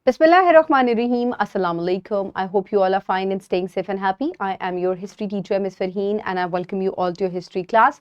Bismillahirrahmanirrahim. Assalamu alaikum. I hope you all are fine and staying safe and happy. I am your history teacher, Ms. Farheen, and I welcome you all to your history class.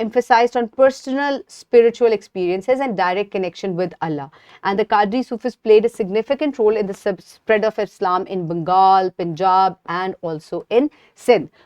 emphasized on personal spiritual experiences and direct connection with Allah. And the Qadri Sufis played a significant role in the spread of Islam in Bengal, Punjab and also in Sindh.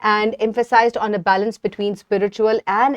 and emphasized on a balance between spiritual and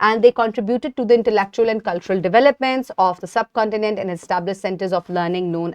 And they contributed to the intellectual and cultural developments of the subcontinent and established centers of learning known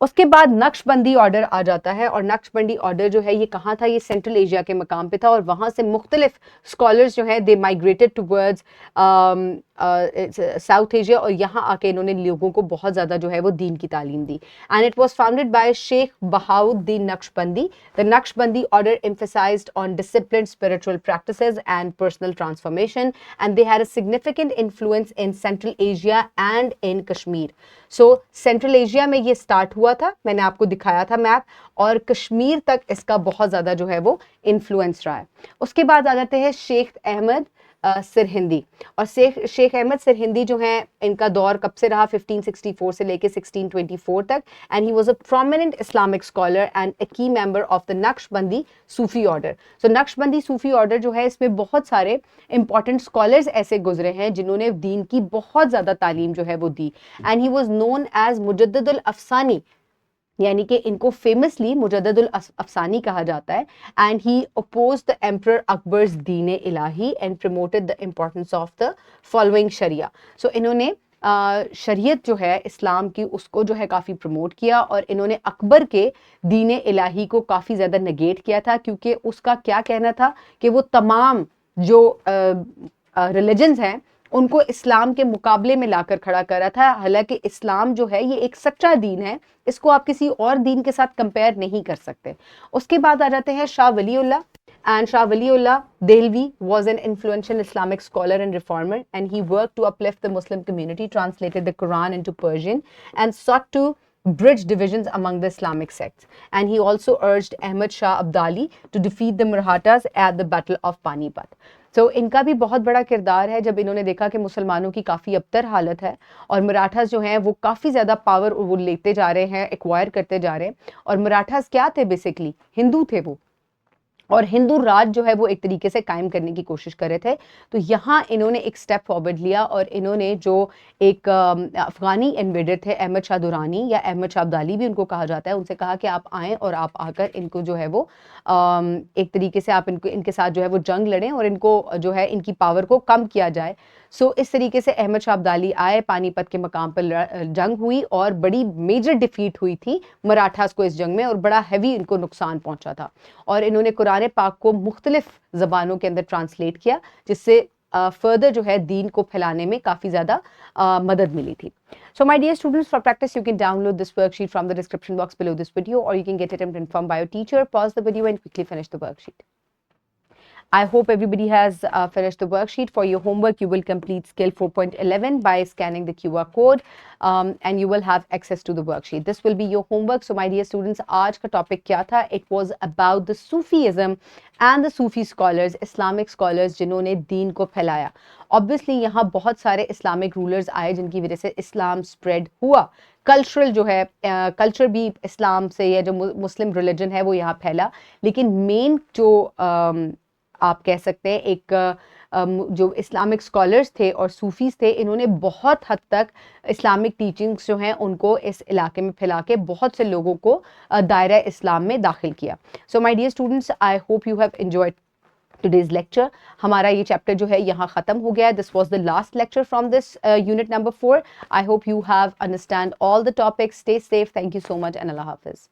اس کے بعد نقش بندی order آ جاتا ہے, اور نقش بندی order جو ہے یہ کہاں تھا, یہ سینٹرل ایشیا کے مقام پہ تھا, اور وہاں سے مختلف اسکالرز جو ہیں دے مائگریٹڈ ٹورڈز ساؤتھ ایشیا, اور یہاں آ کے انہوں نے لوگوں کو بہت زیادہ جو ہے وہ دین کی تعلیم دی. And it was founded by Sheikh Bahauddin Naqshbandi. The Naqshbandi order emphasized on disciplined spiritual practices and personal transformation, and they had a significant influence in Central Asia and in Kashmir. So Central Asia میں یہ start ہوا تھا, میں نے آپ کو دکھایا تھا میپ, اور کشمیر تک اس کا بہت زیادہ جو ہے وہ انفلوئنس رہا ہے. اس کے بعد آ جاتے ہیں شیخ احمد سرہندی, اور شیخ احمد سرہندی جو ہیں ان کا دور کب سے رہا, 1564 سے لے کے 1624 تک, and he was a prominent Islamic scholar and a key member of the Naqshbandi Sufi order. So Naqshbandi Sufi order جو ہے اس میں بہت سارے امپورٹنٹ اسکالرز ایسے گزرے ہیں جنہوں نے دین کی بہت زیادہ تعلیم جو ہے وہ دی, and he was known as مجدد الافسانی, یعنی کہ ان کو فیمسلی مجدد الافسانی کہا جاتا ہے. And he opposed the emperor Akbar's Din Ilahi and promoted the importance of the following sharia. So انہوں نے شریعت جو ہے اسلام کی اس کو جو ہے کافی پروموٹ کیا, اور انہوں نے اکبر کے دین الہی کو کافی زیادہ نگیٹ کیا تھا, کیونکہ اس کا کیا کہنا تھا کہ وہ تمام جو ریلیجنز ہیں ان کو اسلام کے مقابلے میں لا کر کھڑا کر رہا تھا. حالانکہ اسلام جو ہے یہ ایک سچا دین ہے, اس کو آپ کسی اور دین کے ساتھ کمپیئر نہیں کر سکتے. اس کے بعد آ جاتے ہیں شاہ ولی اللہ. And Shah Waliullah Dehlvi was an influential Islamic scholar and reformer, and he worked to uplift the Muslim community, translated the Quran into Persian, and sought to bridge divisions among the Islamic sects. And he also urged Ahmad Shah Abdali to defeat the Marathas at the Battle of Panipat. So ان کا بھی بہت بڑا کردار ہے, جب انہوں نے دیکھا کہ مسلمانوں کی کافی ابتر حالت ہے اور مراٹھاز جو ہیں وہ کافی زیادہ پاور وہ لیتے جا رہے ہیں, ایکوائر کرتے جا رہے ہیں. اور مراٹھاز کیا تھے, بیسکلی ہندو تھے وہ, اور ہندو راج جو ہے وہ ایک طریقے سے قائم کرنے کی کوشش کر رہے تھے. تو یہاں انہوں نے ایک سٹیپ فارورڈ لیا, اور انہوں نے جو ایک افغانی انویڈر تھے احمد شاہ درانی یا احمد شاہ ابدالی بھی ان کو کہا جاتا ہے, ان سے کہا کہ آپ آئیں اور آپ آ کر ان کو جو ہے وہ ایک طریقے سے آپ ان کے ساتھ جو ہے وہ جنگ لڑیں, اور ان کو جو ہے ان کی پاور کو کم کیا جائے. سو اس طریقے سے احمد شاہ ابدالی آئے, پانی پت کے مقام پر جنگ ہوئی, اور بڑی میجر ڈیفیٹ ہوئی تھی مراٹھاز کو اس جنگ میں, اور بڑا ہیوی ان کو نقصان پہنچا تھا. اور انہوں نے قرآن پاک کو مختلف زبانوں کے اندر ٹرانسلیٹ کیا, جس سے فردر جو ہے دین کو پھیلانے میں کافی زیادہ مدد ملی تھی. So my dear students, for practice you can download this worksheet from the description box below this video, or you can get it informed by your teacher. Pause the video and quickly finish the worksheet. I hope everybody has finished the worksheet. For your homework, you will complete skill 4.11 by scanning the QR code, and you will have access to the worksheet. This will be your homework. So my dear students, آج کا topic کیا تھا? It was about the Sufism and the Sufi scholars, Islamic scholars جنہوں نے دین کو پھیلایا. Obviously یہاں بہت سارے اسلامک رولرز آئے جن کی وجہ سے اسلام spread ہوا. کلچرل جو ہے کلچر بھی اسلام سے, یا جو مسلم ریلیجن ہے وہ یہاں پھیلا, لیکن مین جو آپ کہہ سکتے ہیں ایک جو اسلامک اسکالرس تھے اور صوفیز تھے, انہوں نے بہت حد تک اسلامک ٹیچنگس جو ہیں ان کو اس علاقے میں پھیلا کے بہت سے لوگوں کو دائرہ اسلام میں داخل کیا. So my dear students, I hope you have enjoyed today's lecture. ہمارا یہ چیپٹر جو ہے یہاں ختم ہو گیا. This was the last lecture from this unit number 4. I hope you have understand all the topics. Stay safe. Thank you so much and Allah Hafiz.